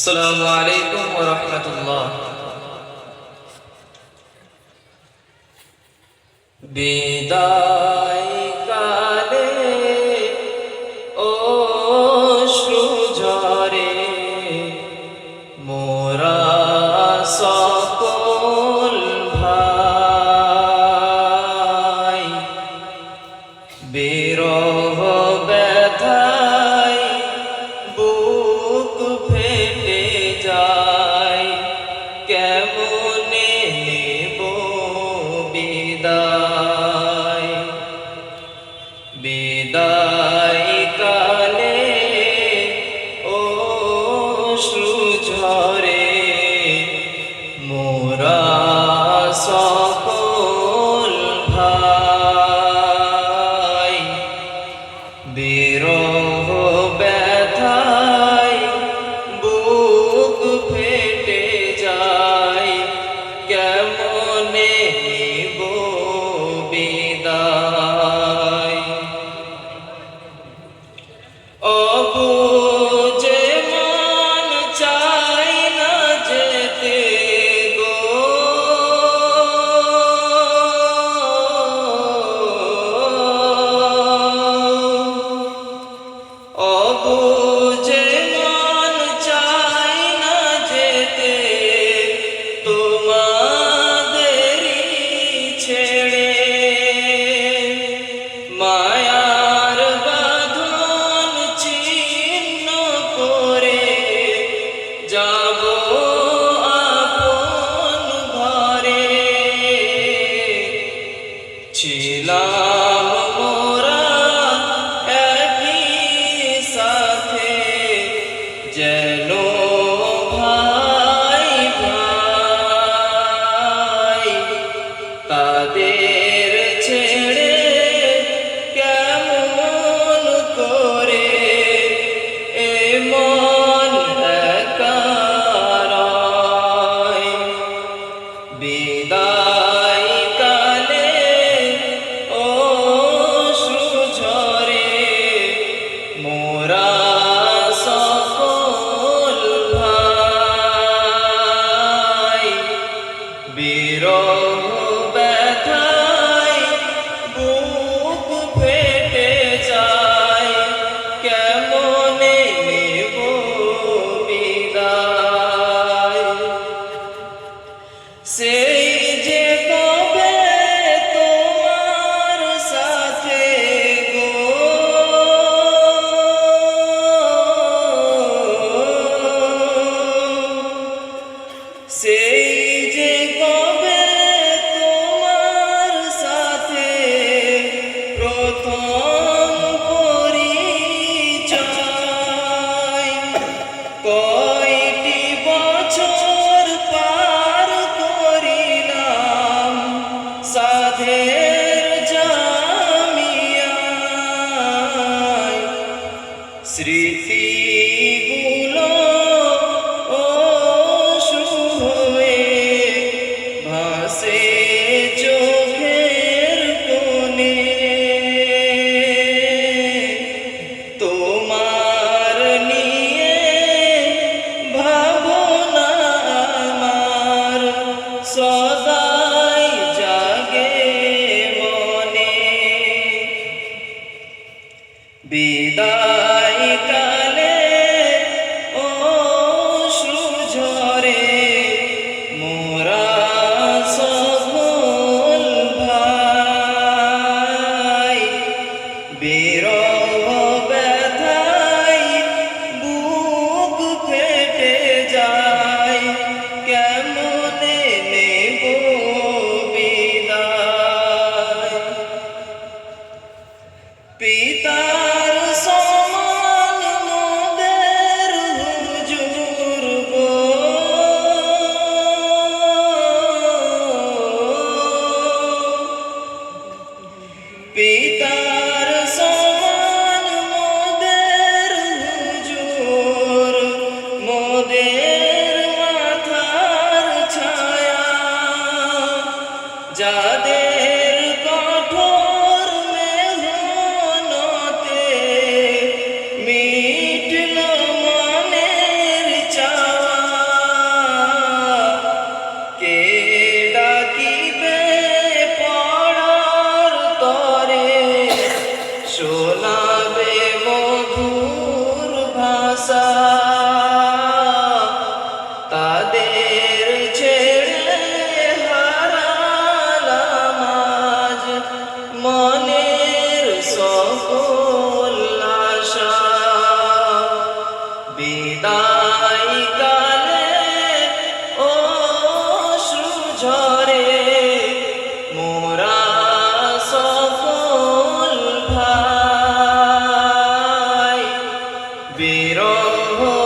আসসালামু আলাইকুম ওয়া রাহমাতুল্লাহ। বিদায় কালে অশ্রু ঝরে মোরা সকল ভাই, বিরহ ব্যথায় বুক ফেটে যায়, কেমনে নেব বিদায়। বিদায় কালে অশ্রু ঝরে মোরা সকল ভাই, বিরহ ব্যথায় বুক ফেটে যায়, কেমনে নিব বিদায়। অবুঝে মন চায় না যেতে গো, অবুঝে মন চায় না যেতে তোমাদেরই ছেড়ে, মায়ার বাঁধন ছিন্ন করে যাব আপন ঘরে। ছিলাম মোরা একই সাথে যেন ভাই ভাই, তাদের ছেড়ে কেমন করে এ মন একা রয়। বিদায় কালে অশ্রু ঝরে মোরা সকল ভাই, বিরহ ব্যথায় বুক ফেটে যায়, কেমনে নেব বিদায়। সেই যে কবে তোমার সাথে গো, সেই যে কবে তোমার সাথে প্রথম পরিচয়, কয়টি বছর পার করিলাম সাধের জামিয়ায়, স্মৃতিগুলো অশ্রু হয়ে ভাসে চোখের কোণে। তোমার নিয়ে ভাবনা আমার সদাই জাগে মনে। বিদায় কালে অশ্রু ঝরে মোরা সকল ভাই, বিরহ ব্যথায় বুক ফেটে যায়, কেমনে নেব বিদায়। পিতার সমান মোদের হুজুর গো, পিতার সমান মোদের হুজুর, মোদের মাথার ছায়া, যাদের কঠোর মেহনতে মিটল মনের চাওয়া। বিদায় কালে অশ্রু ঝরে মোরা সকল ভাই বিরহ